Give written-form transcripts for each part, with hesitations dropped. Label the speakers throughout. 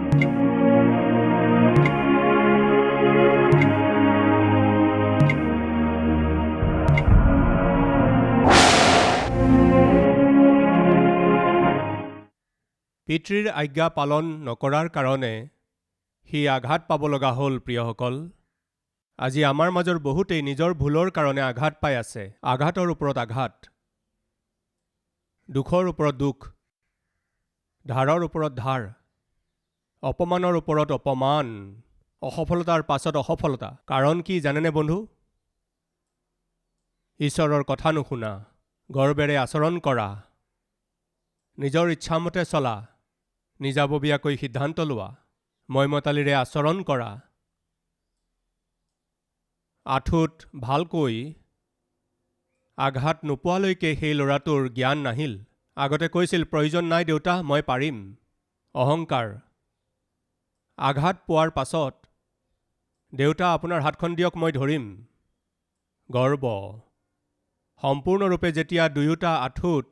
Speaker 1: পিতৃৰ আজ্ঞা পালন নকৰাৰ কাৰণে সি আঘাত পাব লগা হ'ল। প্ৰিয়সকল, আজি আমাৰ মাজৰ বহুতেই নিজৰ ভুলৰ কাৰণে আঘাত পাই আছে। আঘাতৰ ওপৰত আঘাত, দুখৰ ওপৰত দুখ, ধাৰৰ ওপৰত ধাৰ, অপমানৰ ওপৰত অপমান, অসফলতাৰ পাছত অসফলতা। কাৰণ কি জানেনে বন্ধু? ঈশ্বৰৰ কথা নুশুনা, গৰ্বেৰে আচৰণ কৰা, নিজৰ ইচ্ছামতে চলা, নিজাববীয়াকৈ সিদ্ধান্ত লোৱা, মইমতালিৰে আচৰণ কৰা, আঁঠুত ভালকৈ আঘাত নোপোৱালৈকে সেই ল'ৰাটোৰ জ্ঞান নাহিল। আগতে কৈছিল, প্ৰয়োজন নাই দেউতা, মই পাৰিম। অহংকাৰ। আঘাত পোৱাৰ পাছত, দেউতা আপোনাৰ হাতখন দিয়ক, মই ধৰিম। গৰ্ব। সম্পূৰ্ণৰূপে যেতিয়া দুয়োটা আঁঠুত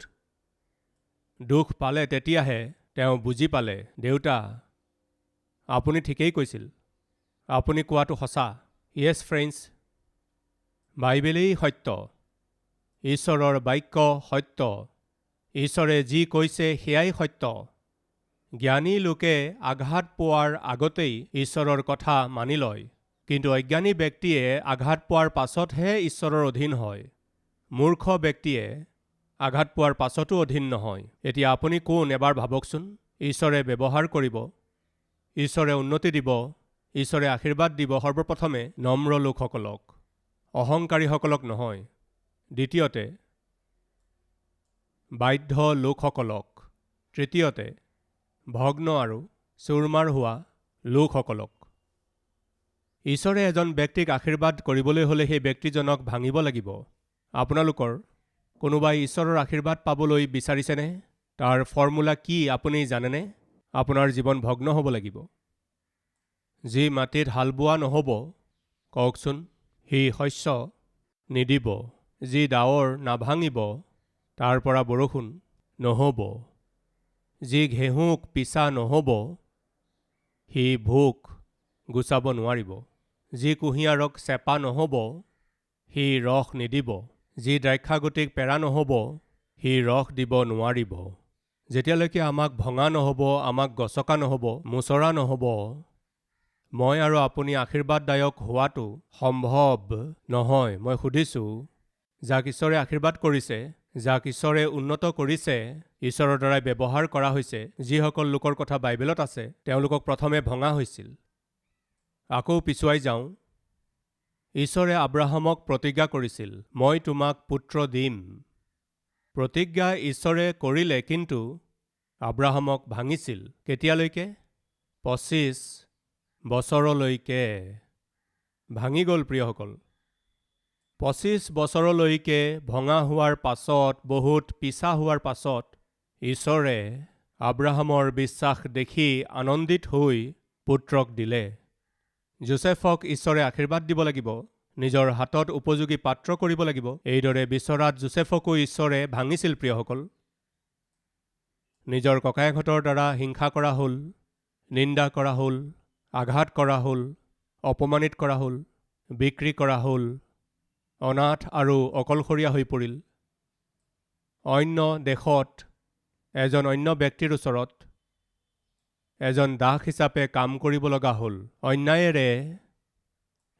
Speaker 1: দুখ পালে, তেতিয়াহে তেওঁ বুজি পালে, দেউতা আপুনি ঠিকেই কৈছিল, আপুনি কোৱাটো সঁচা। য়েছ ফ্ৰেণ্ডছ, বাইবেলেই সত্য, ঈশ্বৰৰ বাক্য সত্য, ঈশ্বৰে যি কৈছে সেয়াই সত্য। জ্ঞানী লোকে আঘাত পোৱাৰ আগতেই ঈশ্বৰৰ কথা মানি লয়, কিন্তু অজ্ঞানী ব্যক্তিয়ে আঘাত পোৱাৰ পাছতহে ঈশ্বৰৰ অধীন হয়। মূৰ্খ ব্যক্তিয়ে আঘাত পোৱাৰ পাছতো অধীন নহয়। এতিয়া আপুনি কোন এবাৰ ভাবকচোন। ঈশ্বৰে ব্যৱহাৰ কৰিব, ঈশ্বৰে উন্নতি দিব, ঈশ্বৰে আশীৰ্বাদ দিব সৰ্বপ্ৰথমে নম্ৰ লোকসকলক, অহংকাৰীসকলক নহয়। দ্বিতীয়তে বাধ্য লোকসকলক। তৃতীয়তে ভগ্ন আৰু চুৰমাৰ হোৱা লোকসকলক। ঈশ্বৰে এজন ব্যক্তিক আশীৰ্বাদ কৰিবলৈ হ'লে সেই ব্যক্তিজনক ভাঙিব লাগিব। আপোনালোকৰ কোনোবাই ঈশ্বৰৰ আশীৰ্বাদ পাবলৈ বিচাৰিছেনে? তাৰ ফৰ্মুলা কি আপুনি জানেনে? আপোনাৰ জীৱন ভগ্ন হ'ব লাগিব। যি মাটিত হাল বোৱা নহ'ব, কওকচোন, সি শস্য নিদিব। যি ডাৱৰ নাভাঙিব, তাৰ পৰা বৰষুণ নহ'ব। যি ঘেঁহুক পিছা নহ'ব, সি ভোক গুচাব নোৱাৰিব। যি কুঁহিয়াৰক চেপা নহ'ব, সি ৰস নিদিব। যি দ্ৰাক্ষাগুটিক পেৰা নহ'ব, সি ৰস দিব নোৱাৰিব। যেতিয়ালৈকে আমাক ভঙা নহ'ব, আমাক গছকা নহ'ব, মোচৰা নহ'ব, মই আৰু আপুনি আশীৰ্বাদদায়ক হোৱাটো সম্ভৱ নহয়। মই সুধিছোঁ, যাক ঈশ্বৰে আশীৰ্বাদ কৰিছে, যাক ঈশ্বৰে উন্নত কৰিছে, ঈশ্বৰৰ দ্বাৰাই ব্যৱহাৰ কৰা হৈছে, যিসকল লোকৰ কথা বাইবেলত আছে, তেওঁলোকক প্ৰথমে ভঙা হৈছিল। আকৌ পিছুৱাই যাওঁ। ঈশ্বৰে আব্ৰাহামক প্ৰতিজ্ঞা কৰিছিল, মই তোমাক পুত্ৰ দিম। প্ৰতিজ্ঞা ঈশ্বৰে কৰিলে, কিন্তু আব্ৰাহামক ভাঙিছিল। কেতিয়ালৈকে? 25 বছৰলৈকে। ভাঙি গ'ল প্ৰিয়সকল। 25 বছৰলৈকে ভঙা হোৱাৰ পাছত, বহুত পিছা হোৱাৰ পাছত, ঈশ্বৰে আব্ৰাহামৰ বিশ্বাস দেখি আনন্দিত হৈ পুত্ৰক দিলে। যোচেফক ঈশ্বৰে আশীৰ্বাদ দিব লাগিব, নিজৰ হাতত উপযোগী পাত্ৰ কৰিব লাগিব। এইদৰে বিচৰাত যোচেফকো ঈশ্বৰে ভাঙিছিল প্ৰিয়সকল। নিজৰ ককায়েকহঁতৰ দ্বাৰা হিংসা কৰা হ'ল, নিন্দা কৰা হ'ল, আঘাত কৰা হ'ল, অপমানিত কৰা হ'ল, বিক্ৰী কৰা হ'ল, অনাথ আৰু অকলশৰীয়া হৈ পৰিল। অন্য দেশত এজন অন্য ব্যক্তিৰ ওচৰত এজন দাস হিচাপে কাম কৰিব লগা হ'ল। অন্যায়েৰে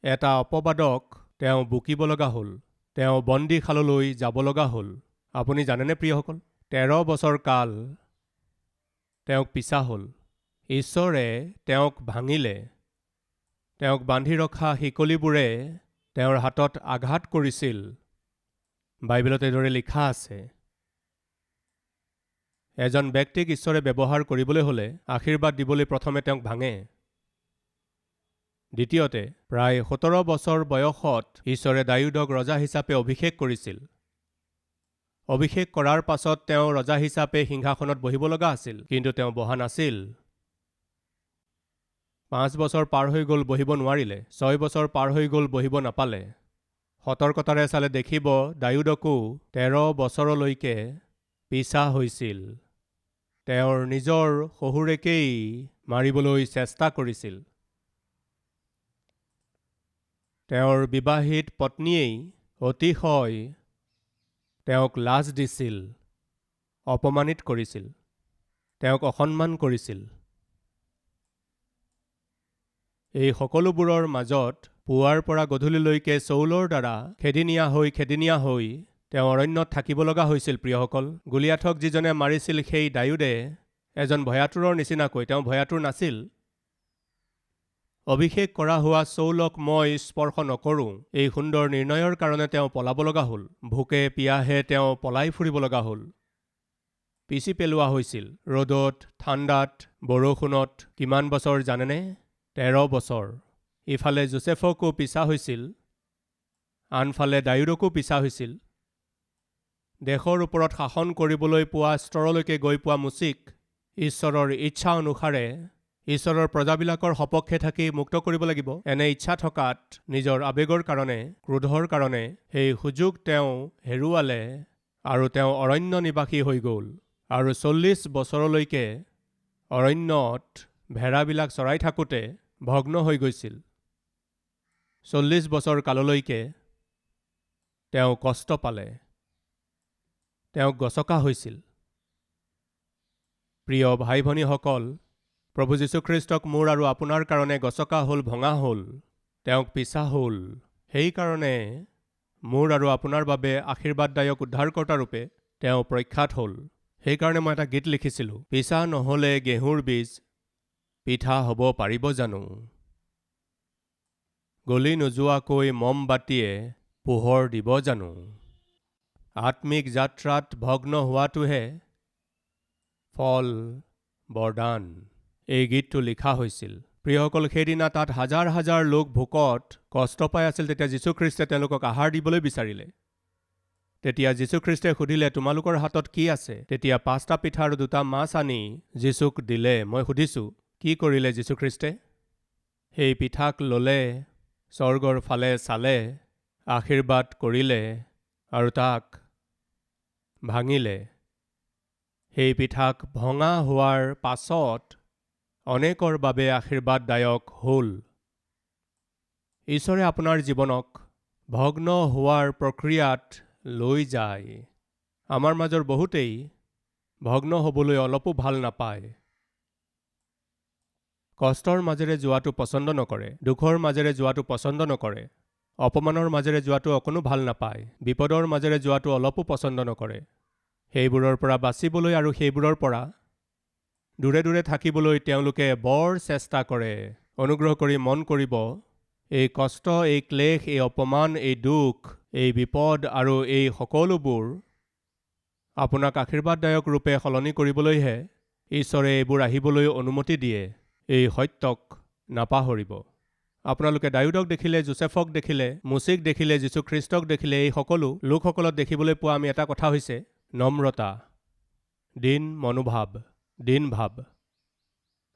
Speaker 1: এটা অপবাদক তেওঁ বুকিব লগা হ'ল। তেওঁ বন্দীশাললৈ যাব লগা হ'ল। আপুনি জানেনে প্ৰিয়সকল, 13 বছৰ কাল তেওঁক পিছা হ'ল। ঈশ্বৰে তেওঁক ভাঙিলে। তেওঁক বান্ধি ৰখা শিকলিবোৰে তেওঁৰ হাতত আঘাত কৰিছিল। বাইবেলত এইদৰে লিখা আছে, এজন ব্যক্তিক ঈশ্বৰে ব্যৱহাৰ কৰিবলৈ হ'লে, আশীৰ্বাদ দিবলৈ প্ৰথমে তেওঁক ভাঙে। দ্বিতীয়তে, প্ৰায় 17 বছৰ বয়সত ঈশ্বৰে দাউদক ৰজা হিচাপে অভিষেক কৰিছিল। অভিষেক কৰাৰ পাছত তেওঁ ৰজা হিচাপে সিংহাসনত বহিব লগা আছিল, কিন্তু তেওঁ বহা নাছিল। 5 বছৰ পাৰ হৈ গ'ল, বহিব নোৱাৰিলে। 6 বছৰ পাৰ হৈ গ'ল, বহিব নাপালে। সতৰ্কতাৰে চালে দেখিব, দাউদকো 13 বছৰলৈকে পিছা হৈছিল। তেওঁৰ নিজৰ শহুৰেকেই মাৰিবলৈ চেষ্টা কৰিছিল। তেওঁৰ বিবাহিত পত্নীয়েই অতিশয় তেওঁক লাজ দিছিল, অপমানিত কৰিছিল, তেওঁক অসন্মান কৰিছিল। এই সকলোবোৰৰ মাজত পুৱাৰ পৰা গধূলিলৈকে চৌলৰ দ্বাৰা খেদিনিয়া হৈ তেওঁ অৰণ্যত থাকিব লগা হৈছিল। প্ৰিয়সকল, গলিয়াথক যিজনে মাৰিছিল সেই দায়ুদে এজন ভয়াতুৰৰ নিচিনাকৈ, তেওঁ ভয়াতুৰ নাছিল। অভিষেক কৰা হোৱা চৌলক মই স্পৰ্শ নকৰোঁ, এই সুন্দৰ নিৰ্ণয়ৰ কাৰণে তেওঁ পলাব লগা হ'ল। ভোকে পিয়াহে তেওঁ পলাই ফুৰিব লগা হ'ল। পিচি পেলোৱা হৈছিল ৰ'দত, ঠাণ্ডাত, বৰষুণত। কিমান বছৰ জানেনে? 13 বছৰ। ইফালে যোচেফকো পিছা হৈছিল, আনফালে দায়ুদকো পিছা হৈছিল। দেশৰ ওপৰত শাসন কৰিবলৈ পোৱা স্তৰলৈকে গৈ পোৱা মুচিক ঈশ্বৰৰ ইচ্ছা অনুসাৰে ঈশ্বৰৰ প্ৰজাবিলাকৰ সপক্ষে থাকি মুক্ত কৰিব লাগিব। এনে ইচ্ছা থকাত নিজৰ আৱেগৰ কাৰণে, ক্ৰোধৰ কাৰণে সেই সুযোগ তেওঁ হেৰুৱালে আৰু তেওঁ অৰণ্য নিবাসী হৈ গ'ল। আৰু 40 বছৰলৈকে অৰণ্যত ভেড়াবিলাক চৰাই থাকোঁতে ভগ্ন হৈ গৈছিল। 40 বছৰ কাললৈকে তেওঁ কষ্ট পালে, তেওঁক গছকা হৈছিল। প্ৰিয় ভাই ভনীসকল, প্ৰভু যীশুখ্ৰীষ্টক মোৰ আৰু আপোনাৰ কাৰণে গছকা হ'ল, ভঙা হ'ল, তেওঁক পিছা হ'ল। সেইকাৰণে মোৰ আৰু আপোনাৰ বাবে আশীৰ্বাদদায়ক উদ্ধাৰকৰ্তা ৰূপে তেওঁ প্ৰখ্যাত হ'ল। সেইকাৰণে মই এটা গীত লিখিছিলোঁ, পিছা নহ'লে গেহূঁৰ বীজ পিঠা হ'ব পাৰিব জানো? গলি নোযোৱাকৈ মমবাতিয়ে পোহৰ দিব জানো? আত্মিক যাত্ৰাত ভগ্ন হোৱাটোহে ফল বৰদান। এই গীতটো লিখা হৈছিল। প্ৰিয়সকল, সেইদিনা তাত হাজাৰ হাজাৰ লোক ভোকত কষ্ট পাই আছিল। তেতিয়া যীশুখ্ৰীষ্টে তেওঁলোকক আহাৰ দিবলৈ বিচাৰিলে। তেতিয়া যীশুখ্ৰীষ্টে সুধিলে, তোমালোকৰ হাতত কি আছে? তেতিয়া 5টা পিঠা আৰু 2টা মাছ আনি যীশুক দিলে। মই সুধিছোঁ, কি কৰিলে যীশুখ্ৰীষ্টে? সেই পিঠাক ল'লে, স্বৰ্গৰ ফালে চালে, আশীৰ্বাদ কৰিলে আৰু তাক ভাঙিলে। সেই পিঠাক ভঙা হোৱাৰ পাছত অনেকৰ বাবে আশীৰ্বাদদায়ক হ'ল। ঈশ্বৰে আপোনাৰ জীৱনক ভগ্ন হোৱাৰ প্ৰক্ৰিয়াত লৈ যায়। আমাৰ মাজৰ বহুতেই ভগ্ন হ'বলৈ অলপো ভাল নাপায়। কষ্টৰ মাজেৰে যোৱাটো পচন্দ নকৰে, দুখৰ মাজেৰে যোৱাটো পচন্দ নকৰে, অপমানৰ মাজেৰে যোৱাটো অকণো ভাল নাপায়, বিপদৰ মাজেৰে যোৱাটো অলপো পচন্দ নকৰে। সেইবোৰৰ পৰা বাচিবলৈ আৰু সেইবোৰৰ পৰা দূৰে দূৰে থাকিবলৈ তেওঁলোকে বৰ চেষ্টা কৰে। অনুগ্ৰহ কৰি মন কৰিব, এই কষ্ট, এই ক্লেশ, এই অপমান, এই দুখ, এই বিপদ আৰু এই সকলোবোৰ আপোনাক আশীৰ্বাদদায়ক ৰূপে সলনি কৰিবলৈহে ঈশ্বৰে এইবোৰ আহিবলৈ অনুমতি দিয়ে। এই সত্যক নাপাহৰিব। আপোনালোকে দায়ুদক দেখিলে, যোচেফক দেখিলে, মুচিক দেখিলে, যীশুখ্ৰীষ্টক দেখিলে, এই সকলো লোকসকলত দেখিবলৈ পোৱা আমি এটা কথা হৈছে নম্ৰতা, দীন মনোভাৱ, দীন ভাৱ।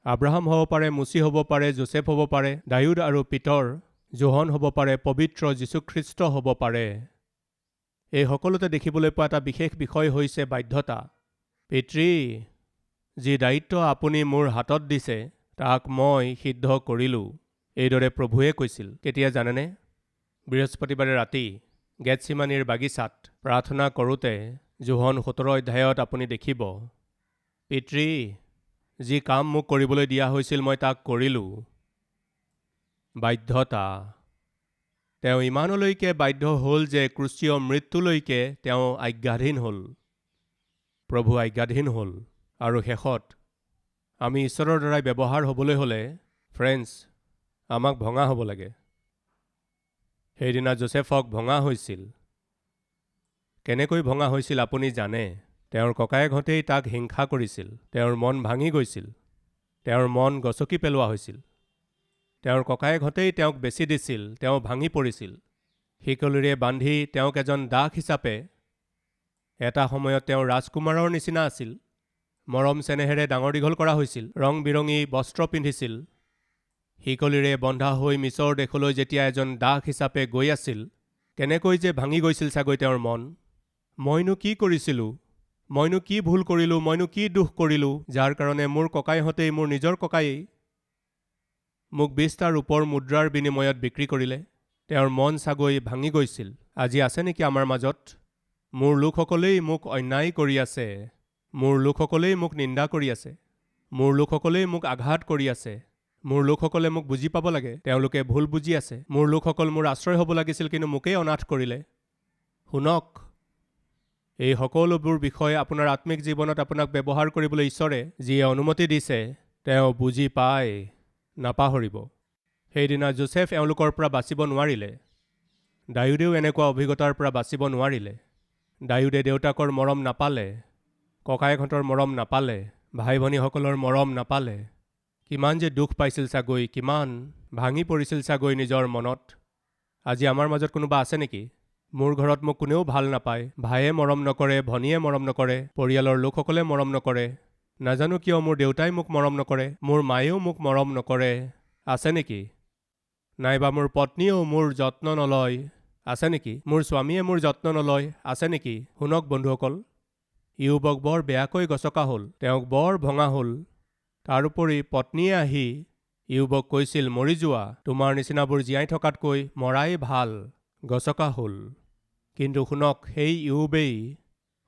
Speaker 1: আব্ৰাহাম হ'ব পাৰে, মুচি হ'ব পাৰে, যোচেফ হ'ব পাৰে, দায়ুদ আৰু পিতৰ, যোহন হ'ব পাৰে, পবিত্ৰ যীশুখ্ৰীষ্ট হ'ব পাৰে। এই সকলোতে দেখিবলৈ পোৱা এটা বিশেষ বিষয় হৈছে বাধ্যতা। পিতৃ, যি দায়িত্ব আপুনি মোৰ হাতত দিছে তাক মই সিদ্ধ কৰিলোঁ, এইদৰে প্ৰভুৱে কৈছিল। কেতিয়া জানেনে? বৃহস্পতিবাৰে ৰাতি গেটছিমানীৰ বাগিচাত প্ৰাৰ্থনা কৰোঁতে যোহন 17 অধ্যায়ত আপুনি দেখিব, পিতৃ, যি কাম মোক কৰিবলৈ দিয়া হৈছিল মই তাক কৰিলোঁ। বাধ্যতা। তেওঁ ইমানলৈকে বাধ্য হ'ল যে ক্ৰুচীয় মৃত্যুলৈকে তেওঁ আজ্ঞাধীন হ'ল। প্ৰভু আজ্ঞাধীন হ'ল। আৰু শেষত আমি ঈশ্বৰৰ দ্বাৰাই ব্যৱহাৰ হ'বলৈ হ'লে ফ্ৰেণ্ডছ, আমাক ভঙা হ'ব লাগে। সেইদিনা যোচেফক ভঙা হৈছিল। কেনেকৈ ভঙা হৈছিল আপুনি জানে? তেওঁৰ ককায়েকহঁতেই তাক হিংসা কৰিছিল। তেওঁৰ মন ভাঙি গৈছিল। তেওঁৰ মন গছকি পেলোৱা হৈছিল। তেওঁৰ ককায়েকহঁতেই তেওঁক বেচি দিছিল। তেওঁ ভাঙি পৰিছিল। শিকলিৰে বান্ধি তেওঁক এজন দাস হিচাপে, এটা সময়ত তেওঁ ৰাজকুমাৰৰ নিচিনা আছিল। মৰম চেনেহেৰে ডাঙৰ দীঘল কৰা হৈছিল। ৰং বিৰঙী বস্ত্ৰ পিন্ধিছিল। শিকলিৰে বন্ধা হৈ মিছৰ দেশলৈ যেতিয়া এজন দাস হিচাপে গৈ আছিল, কেনেকৈ যে ভাঙি গৈছিল চাগৈ তেওঁৰ মন। মইনো কি কৰিছিলোঁ? মইনো কি ভুল কৰিলোঁ, মইনো কি দোষ কৰিলোঁ, যাৰ কাৰণে মোৰ ককাইহঁতেই মোৰ নিজৰ ককায়েই মোক 20টা ৰূপৰ মুদ্ৰাৰ বিনিময়ত বিক্ৰী কৰিলে। তেওঁৰ মন চাগৈ ভাঙি গৈছিল। আজি আছে নেকি আমাৰ মাজত? মোৰ লোকসকলেই মোক অন্যায় কৰি আছে, মোৰ লোকসকলেই মোক নিন্দা কৰি আছে, মোৰ লোকসকলেই মোক আঘাত কৰি আছে। মোৰ লোকসকলে মোক বুজি পাব লাগে, তেওঁলোকে ভুল বুজি আছে। মোৰ লোকসকল মোৰ আশ্ৰয় হ'ব লাগিছিল, কিন্তু মোকেই অনাথ কৰিলে। শুনক, এই সকলোবোৰ বিষয় আপোনাৰ আত্মিক জীৱনত আপোনাক ব্যৱহাৰ কৰিবলৈ ঈশ্বৰে যিয়ে অনুমতি দিছে, তেওঁ বুজি পায়, নাপাহৰিব। সেইদিনা যোচেফ এওঁলোকৰ পৰা বাচিব নোৱাৰিলে। দায়ুদেও এনেকুৱা অভিজ্ঞতাৰ পৰা বাচিব নোৱাৰিলে। দায়ুদে দেউতাকৰ মৰম নাপালে, ককায়েকহঁতৰ মৰম নাপালে, ভাই ভনীসকলৰ মৰম নাপালে। কিমান যে দুখ পাইছিল চাগৈ, কিমান ভাঙি পৰিছিল চাগৈ নিজৰ মনত। আজি আমাৰ মাজত কোনোবা আছে নেকি? মোৰ ঘৰত মোক কোনেও ভাল নাপায়, ভায়ে মৰম নকৰে, ভনীয়ে মৰম নকৰে, পৰিয়ালৰ লোকসকলে মৰম নকৰে। নাজানো কিয় মোৰ দেউতাই মোক মৰম নকৰে, মোৰ মায়েও মোক মৰম নকৰে। আছে নেকি? নাইবা মোৰ পত্নীয়েও মোৰ যত্ন নলয়। আছে নেকি? মোৰ স্বামীয়ে মোৰ যত্ন নলয়। আছে নেকি? শুনক বন্ধুসকল, ইয়ুবক বৰ বেয়াকৈ গছকা হ'ল, তেওঁক বৰ ভঙা হ'ল। তাৰোপৰি পত্নীয়ে আহি ইয়ুবক কৈছিল, মৰি যোৱা, তোমাৰ নিচিনাবোৰ জীয়াই থকাতকৈ মৰাই ভাল। গছকা হ'ল। কিন্তু শুনক, সেই ইয়ুবেই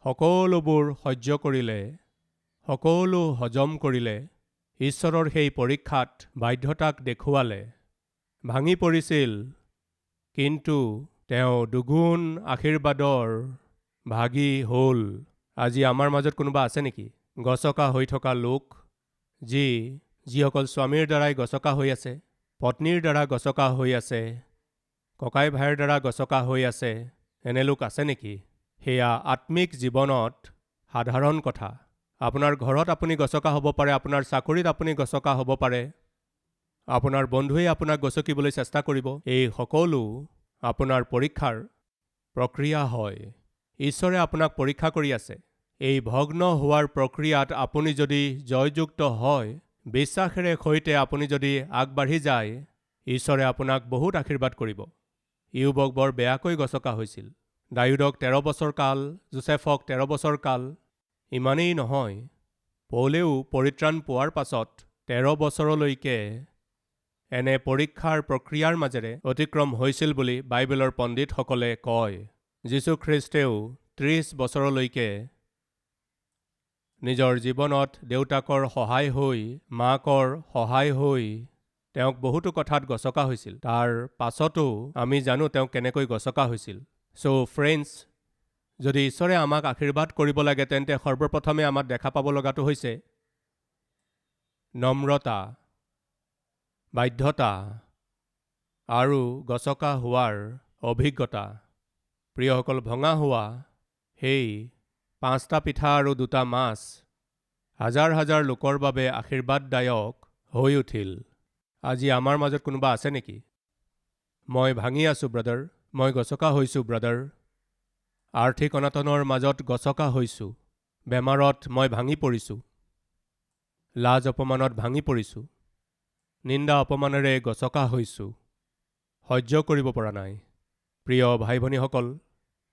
Speaker 1: সকলোবোৰ সহ্য কৰিলে, সকলো হজম কৰিলে, ঈশ্বৰৰ সেই পৰীক্ষাত বাধ্যতাক দেখুৱালে। ভাঙি পৰিছিল, কিন্তু তেওঁ দুগুণ আশীৰ্বাদৰ ভাগী হ'ল। আজি আমাৰ মাজত কোনোবা আছে নেকি গছকা হৈ থকা লোক, যিসকল স্বামীৰ দ্বাৰাই গছকা হৈ আছে, পত্নীৰ দ্বাৰা গছকা হৈ আছে, ককাই ভাইৰ দ্বাৰা গছকা হৈ আছে? এনে লোক আছে নেকি? সেয়া আত্মিক জীৱনত সাধাৰণ কথা। আপোনাৰ ঘৰত আপুনি গছকা হ'ব পাৰে, আপোনাৰ চাকৰিত আপুনি গছকা হ'ব পাৰে, আপোনাৰ বন্ধুৱে আপোনাক গছকিবলৈ চেষ্টা কৰিব। এই সকলো আপোনাৰ পৰীক্ষাৰ প্ৰক্ৰিয়া হয়। ঈশ্বৰে আপোনাক পৰীক্ষা কৰি আছে। এই ভগ্ন হোৱাৰ প্ৰক্ৰিয়াত আপুনি যদি জয়যুক্ত হয়, বিশ্বাসেৰে সৈতে আপুনি যদি আগবাঢ়ি যায়, ঈশ্বৰে আপোনাক বহুত আশীৰ্বাদ কৰিব। ইয়ুবক বৰ বেয়াকৈ গছকা হৈছিল। দায়ুদক 13 বছৰ কাল, যোচেফক 13 বছৰ কাল। ইমানেই নহয়, পৌলেও পৰিত্ৰাণ পোৱাৰ পাছত 13 বছৰলৈকে এনে পৰীক্ষাৰ প্ৰক্ৰিয়াৰ মাজেৰে অতিক্ৰম হৈছিল বুলি বাইবেলৰ পণ্ডিতসকলে কয়। যীশুখ্ৰীষ্টেও 30 বছৰলৈকে নিজৰ জীৱনত দেউতাকৰ সহায় হৈ, মাকৰ সহায় হৈ তেওঁক বহুতো কথাত গছকা হৈছিল। তাৰ পাছতো আমি জানো তেওঁ কেনেকৈ গছকা হৈছিল। ফ্ৰেণ্ডছ, যদি ঈশ্বৰে আমাক আশীৰ্বাদ কৰিব লাগে, তেন্তে সৰ্বপ্ৰথমে আমাক দেখা পাব লগাটো হৈছে নম্ৰতা, বাধ্যতা আৰু গছকা হোৱাৰ অভিজ্ঞতা। প্ৰিয়সকল, ভঙা হোৱা সেই 5টা পিঠা আৰু 2টা মাছ হাজাৰ হাজাৰ লোকৰ বাবে আশীৰ্বাদদায়ক হৈ উঠিল। আজি আমাৰ মাজত কোনোবা আছে নেকি? মই ভাঙি আছোঁ ব্ৰাদাৰ, মই গছকা হৈছোঁ ব্ৰাদাৰ, আৰ্থিক অনাটনৰ মাজত গছকা হৈছোঁ, বেমাৰত মই ভাঙি পৰিছোঁ, লাজ অপমানত ভাঙি পৰিছোঁ, নিন্দা অপমানেৰে গছকা হৈছোঁ, সহ্য কৰিব পৰা নাই। প্ৰিয় ভাই ভনীসকল,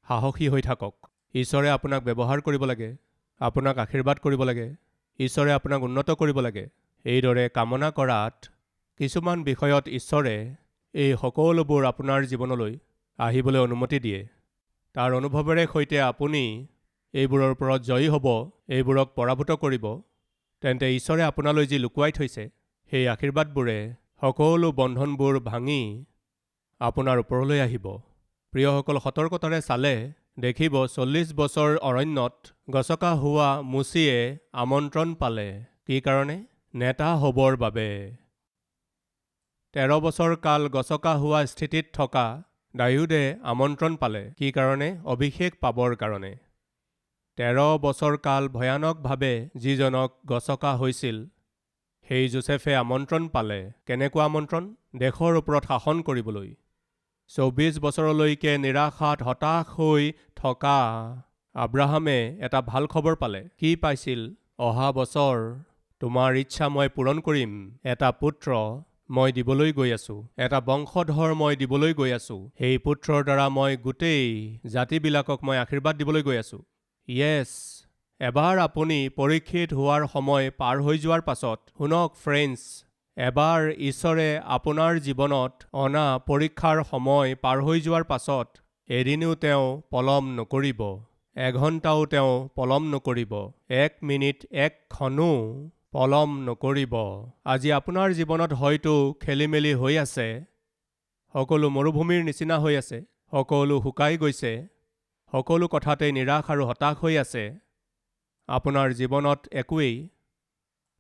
Speaker 1: সাহসী হৈ থাকক। ঈশ্বৰে আপোনাক ব্যৱহাৰ কৰিব লাগে, আপোনাক আশীৰ্বাদ কৰিব লাগে, ঈশ্বৰে আপোনাক উন্নত কৰিব লাগে। এইদৰে কামনা কৰাত কিছুমান বিষয়ত ঈশ্বৰে এই সকলোবোৰ আপোনাৰ জীৱনলৈ আহিবলৈ অনুমতি দিয়ে। তাৰ অনুভৱেৰে সৈতে আপুনি এইবোৰৰ ওপৰত জয়ী হ'ব, এইবোৰক পৰাভূত কৰিব, তেন্তে ঈশ্বৰে আপোনালৈ যি লুকুৱাই থৈছে, সেই আশীৰ্বাদবোৰে সকলো বন্ধনবোৰ ভাঙি আপোনাৰ ওপৰলৈ আহিব। প্ৰিয়সকল, সতৰ্কতাৰে চালে দেখিব 40 বছৰ অৰণ্যত গছকা হোৱা মুচিয়ে আমন্ত্ৰণ পালে। কি কাৰণে? নেতা হ'বৰ বাবে। 13 বছৰ কাল গছকা হোৱা স্থিতিত থকা দায়ুদে আমন্ত্ৰণ পালে। কি কাৰণে? অভিষেক পাবৰ কাৰণে। 13 বছৰ কাল ভয়ানকভাৱে যিজনক গছকা হৈছিল, সেই যোচেফে আমন্ত্ৰণ পালে। কেনেকুৱা আমন্ত্ৰণ? দেশৰ ওপৰত শাসন কৰিবলৈ। 24 বছৰলৈকে নিৰাশাত হতাশ হৈ থকা আব্ৰাহামে এটা ভাল খবৰ পালে। কি পাইছিল? অহা বছৰ তোমাৰ ইচ্ছা মই পূৰণ কৰিম। এটা পুত্ৰ মই দিবলৈ গৈ আছোঁ, এটা বংশধৰ মই দিবলৈ গৈ আছোঁ। সেই পুত্ৰৰ দ্বাৰা মই গোটেই জাতিবিলাকক মই আশীৰ্বাদ দিবলৈ গৈ আছোঁ। য়েছ, এবাৰ আপুনি পৰীক্ষিত হোৱাৰ সময় পাৰ হৈ যোৱাৰ পাছত, শুনক ফ্ৰেণ্ডছ, এবাৰ ঈশ্বৰে আপোনাৰ জীৱনত অনা পৰীক্ষাৰ সময় পাৰ হৈ যোৱাৰ পাছত এদিনো তেওঁ পলম নকৰিব, এঘণ্টাও তেওঁ পলম নকৰিব, 1 মিনিট 1 ক্ষণো পলম নকৰিব। আজি আপোনাৰ জীৱনত হয়তো খেলিমেলি হৈ আছে, সকলো মৰুভূমিৰ নিচিনা হৈ আছে, সকলো শুকাই গৈছে, সকলো কথাতে নিৰাশ আৰু হতাশ হৈ আছে। আপোনাৰ জীৱনত একোৱেই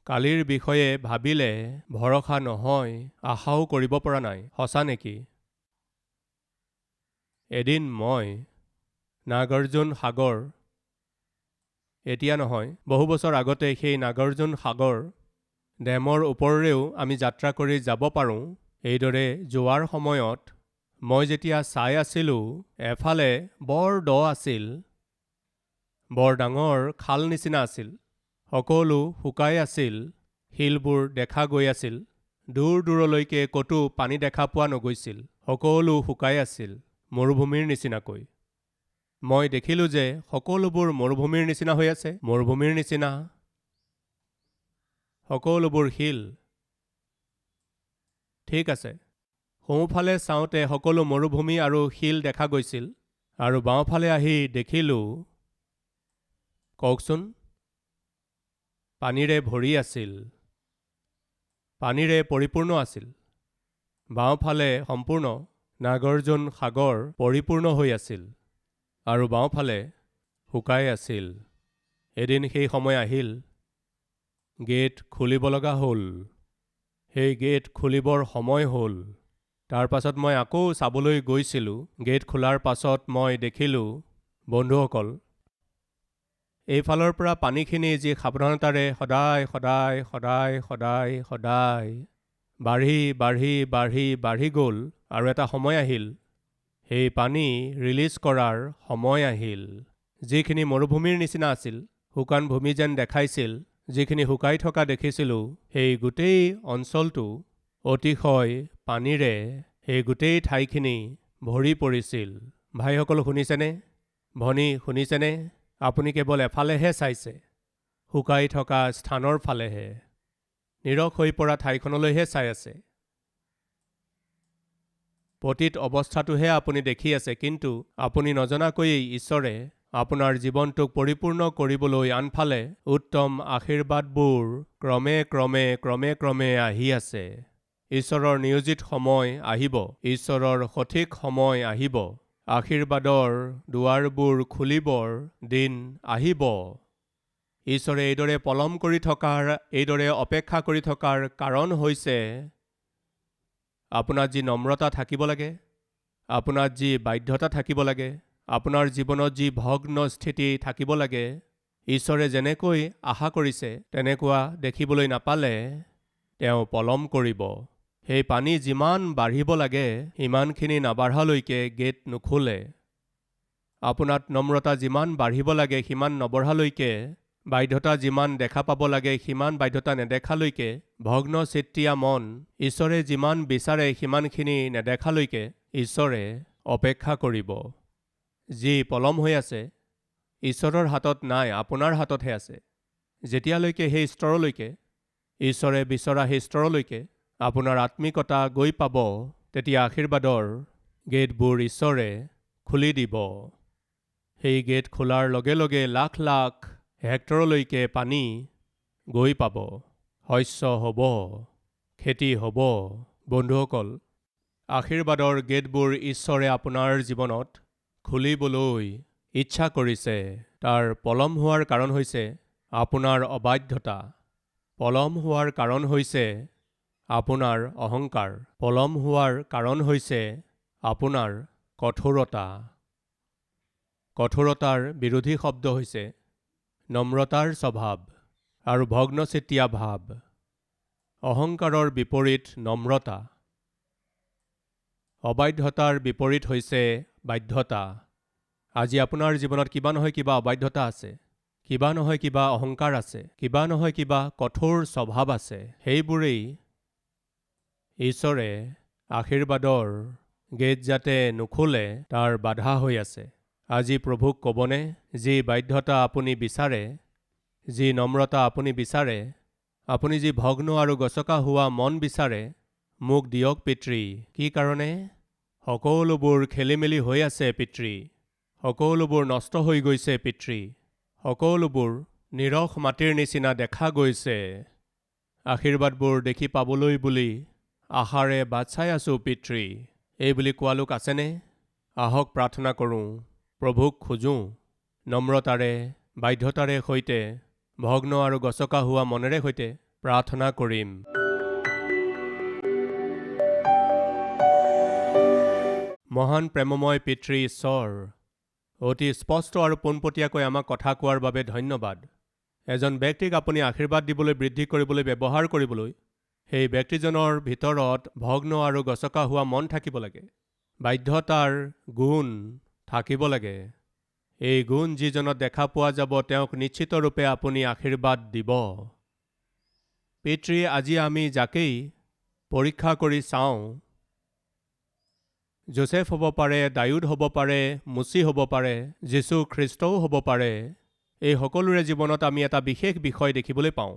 Speaker 1: কালিৰ বিষয়ে ভাবিলে ভৰসা নহয়, আশাও কৰিব পৰা নাই, সঁচা নেকি? এদিন মই নাগাৰ্জুন সাগৰ, এতিয়া নহয়, বহু বছৰ আগতে সেই নাগাৰ্জুন সাগৰ ডেমৰ ওপৰেৰেও আমি যাত্ৰা কৰি যাব পাৰোঁ। এইদৰে যোৱাৰ সময়ত মই যেতিয়া চাই আছিলোঁ, এফালে বৰ দ আছিল, বৰ ডাঙৰ খাল নিচিনা আছিল, সকলো শুকাই আছিল, শিলবোৰ দেখা গৈ আছিল, দূৰ দূৰলৈকে ক'তো পানী দেখা পোৱা নগৈছিল, সকলো শুকাই আছিল, মৰুভূমিৰ নিচিনাকৈ। মই দেখিলোঁ যে সকলোবোৰ মৰুভূমিৰ নিচিনা হৈ আছে, মৰুভূমিৰ নিচিনা, সকলোবোৰ শিল। ঠিক আছে, সোঁফালে চাওঁতে সকলো মৰুভূমি আৰু শিল দেখা গৈছিল, আৰু বাওঁফালে আহি দেখিলোঁ, কওকচোন, পানীৰে ভৰি আছিল, পানীৰে পৰিপূৰ্ণ আছিল। বাওঁফালে সম্পূৰ্ণ নাগাৰ্জুন সাগৰ পৰিপূৰ্ণ হৈ আছিল, আৰু বাওঁফালে শুকাই আছিল। এদিন সেই সময় আহিল, গেট খুলিব লগা হ'ল, সেই গেট খুলিবৰ সময় হ'ল। তাৰ পাছত মই আকৌ চাবলৈ গৈছিলোঁ, গেট খোলাৰ পাছত মই দেখিলোঁ, বন্ধুসকল, এইফালৰ পৰা পানীখিনি যি সাৱধানতাৰে সদায় সদায় সদায় সদায় সদায় বাঢ়ি বাঢ়ি বাঢ়ি বাঢ়ি গ'ল, আৰু এটা সময় আহিল, সেই পানী ৰিলিজ কৰাৰ সময় আহিল। যিখিনি মৰুভূমিৰ নিচিনা আছিল, শুকান ভূমি যেন দেখাইছিল, যিখিনি শুকাই থকা দেখিছিলোঁ, সেই গোটেই অঞ্চলটো অতিশয় পানীৰে সেই গোটেই ঠাইখিনি ভৰি পৰিছিল। ভাইসকল শুনিছেনে? ভনী শুনিছেনে? আপুনি কেৱল এফালেহে চাইছে, শুকাই থকা স্থানৰ ফালেহে, নিৰখ হৈ পৰা ঠাইখনলৈহে চাই আছে। পতিত অৱস্থাটোহে আপুনি দেখি আছে, কিন্তু আপুনি নজনাকৈয়ে ঈশ্বৰে আপোনাৰ জীৱনটোক পৰিপূৰ্ণ কৰিবলৈ আনফালে উত্তম আশীৰ্বাদবোৰ ক্ৰমে ক্ৰমে ক্ৰমে ক্ৰমে আহি আছে। ঈশ্বৰৰ নিয়োজিত সময় আহিব, ঈশ্বৰৰ সঠিক সময় আহিব, আশীৰ্বাদৰ দুৱাৰবোৰ খুলিবৰ দিন আহিব। ঈশ্বৰে এইদৰে পলম কৰি থকাৰ, এইদৰে অপেক্ষা কৰি থকাৰ কাৰণ হৈছে, আপোনাৰ যি নম্ৰতা থাকিব লাগে, আপোনাৰ যি বাধ্যতা থাকিব লাগে, আপোনাৰ জীৱনত যি ভগ্ন স্থিতি থাকিব লাগে, ঈশ্বৰে যেনেকৈ আশা কৰিছে তেনেকুৱা দেখিবলৈ নাপালে তেওঁ পলম কৰিব। সেই পানী যিমান বাঢ়িব লাগে সিমানখিনি নাবাঢ়ালৈকে গেট নুখোলে। আপোনাত নম্ৰতা যিমান বাঢ়িব লাগে সিমান নবঢ়ালৈকে, বাধ্যতা যিমান দেখা পাব লাগে সিমান বাধ্যতা নেদেখালৈকে, ভগ্ন চিত্তীয়া মন ঈশ্বৰে যিমান বিচাৰে সিমানখিনি নেদেখালৈকে ঈশ্বৰে অপেক্ষা কৰিব। যি পলম হৈ আছে ঈশ্বৰৰ হাতত নাই, আপোনাৰ হাততহে আছে। যেতিয়ালৈকে সেই স্তৰলৈকে, ঈশ্বৰে বিচৰা সেই স্তৰলৈকে আপোনাৰ আত্মিকতা গৈ পাব, তেতিয়া আশীৰ্বাদৰ গেটবোৰ ঈশ্বৰে খুলি দিব। সেই গেট খোলাৰ লগে লগে লাখ লাখ হেক্টৰলৈকে পানী গৈ পাব, শস্য হ'ব, খেতি হ'ব। বন্ধুসকল, আশীৰ্বাদৰ গেটবোৰ ঈশ্বৰে আপোনাৰ জীৱনত খুলিবলৈ ইচ্ছা কৰিছে। তাৰ পলম হোৱাৰ কাৰণ হৈছে আপোনাৰ অবাধ্যতা, পলম হোৱাৰ কাৰণ হৈছে আপোনাৰ অহংকাৰ, পলম হোৱাৰ কাৰণ হৈছে আপোনাৰ কঠোৰতা। কঠোৰতাৰ বিৰোধী শব্দ হৈছে নম্ৰতাৰ স্বভাৱ আৰু ভগ্নচিত্তীয়া ভাৱ। অহংকাৰৰ বিপৰীত নম্ৰতা, অবাধ্যতাৰ বিপৰীত হৈছে বাধ্যতা। আজি আপোনাৰ জীৱনত কিবা নহয় কিবা অবাধ্যতা আছে, কিবা নহয় কিবা অহংকাৰ আছে, কিবা নহয় কিবা কঠোৰ স্বভাৱ আছে। সেইবোৰেই ঈশ্বৰে আশীৰ্বাদৰ গেট যাতে নুখোলে তাৰ বাধা হৈ আছে। আজি প্ৰভুক ক'বনে, যি বাধ্যতা আপুনি বিচাৰে যি নম্ৰতা আপুনি বিচাৰে, আপুনি যি ভগ্ন আৰু গছকা হোৱা মন বিচাৰে, মোক দিয়ক পিতৃ। কি কাৰণে? সকলোবোৰ খেলিমেলি হৈ আছে পিতৃ, সকলোবোৰ নষ্ট হৈ গৈছে পিতৃ, সকলোবোৰ নিৰস মাটিৰ নিচিনা দেখা গৈছে। আশীৰ্বাদবোৰ দেখি পাবলৈ বুলি আশাৰে বাট চাই আছোঁ পিতৃ। এই বুলি কোৱা লোক আছেনে? আহক প্ৰাৰ্থনা কৰোঁ, প্ৰভুক খোজোঁ, নম্ৰতাৰে বাধ্যতাৰে সৈতে, ভগ্ন আৰু গছকা হোৱা মনেৰে সৈতে প্ৰাৰ্থনা কৰিম। মহান প্ৰেমময় পিতৃ ঈশ্বৰ, অতি স্পষ্ট আৰু পোনপটীয়াকৈ আমাক কথা কোৱাৰ বাবে ধন্যবাদ। এজন ব্যক্তিক আপুনি আশীৰ্বাদ দিবলৈ, বৃদ্ধি কৰিবলৈ, ব্যৱহাৰ কৰিবলৈ, সেই ব্যক্তিজনৰ ভিতৰত ভগ্ন আৰু গছকা হোৱা মন থাকিব লাগে, বাধ্যতাৰ গুণ থাকিব লাগে। এই গুণ যিজনত দেখা পোৱা যাব, তেওঁক নিশ্চিতৰূপে আপুনি আশীৰ্বাদ দিব। পিতৃ, আজি আমি যাকেই পৰীক্ষা কৰি চাওঁ, যোচেফ হ'ব পাৰে, দায়ুদ হ'ব পাৰে, মুচি হ'ব পাৰে, যীশু খ্ৰীষ্টও হ'ব পাৰে, এই সকলোৰে জীৱনত আমি এটা বিশেষ বিষয় দেখিবলৈ পাওঁ।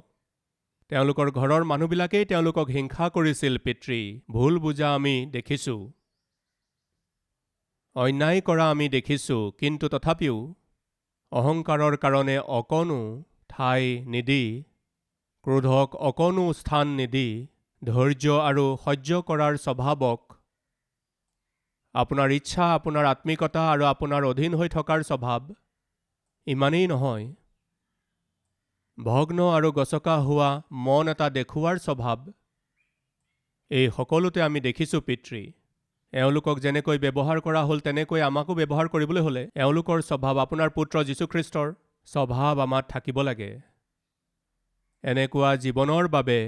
Speaker 1: তেওঁলোকৰ ঘৰৰ মানুহবিলাকেই তেওঁলোকক হিংসা কৰিছিল পিতৃ। ভুল বুজা আমি দেখিছোঁ, অন্যায় কৰা আমি দেখিছোঁ, কিন্তু তথাপিও অহংকাৰৰ কাৰণে অকণো ঠাই নিদি, ক্ৰোধক অকণো স্থান নিদি, ধৈৰ্য আৰু সহ্য কৰাৰ স্বভাৱক, আপোনাৰ ইচ্ছা, আপোনাৰ আত্মিকতা আৰু আপোনাৰ অধীন হৈ থকাৰ স্বভাৱ ইমানেই নহয়, ভগ্ন আৰু গছকা হোৱা মন এটা দেখুওৱাৰ স্বভাৱ, এই সকলোতে আমি দেখিছোঁ পিতৃ। এওঁলোকক যেনেকৈ ব্যৱহাৰ কৰা হ'ল, তেনেকৈ আমাকো ব্যৱহাৰ কৰিবলৈ হ'লে এওঁলোকৰ স্বভাৱ, আপোনাৰ পুত্ৰ যীশুখ্ৰীষ্টৰ স্বভাৱ আমাত থাকিব লাগে। এনেকুৱা জীৱনৰ বাবে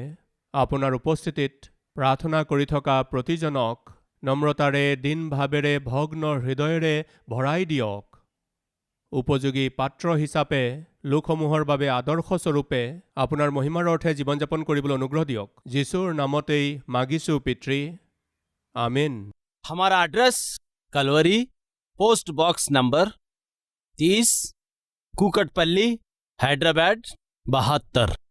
Speaker 1: আপোনাৰ উপস্থিতিত প্ৰাৰ্থনা কৰি থকা প্ৰতিজনক নম্ৰতাৰে, দীন ভাৱেৰে, ভগ্ন হৃদয়েৰে ভৰাই দিয়ক। উপযোগী পাত্ৰ হিচাপে লোকসমূহৰ বাবে আদৰ্শস্বৰূপে আপোনাৰ মহিমাৰ অৰ্থে জীৱন যাপন কৰিবলৈ অনুগ্ৰহ দিয়ক। যীশুৰ নামতেই মাগিছোঁ পিতৃ, আমেন।
Speaker 2: हमारा address Calvary, post box number 30, Kukatpally, Hyderabad 72।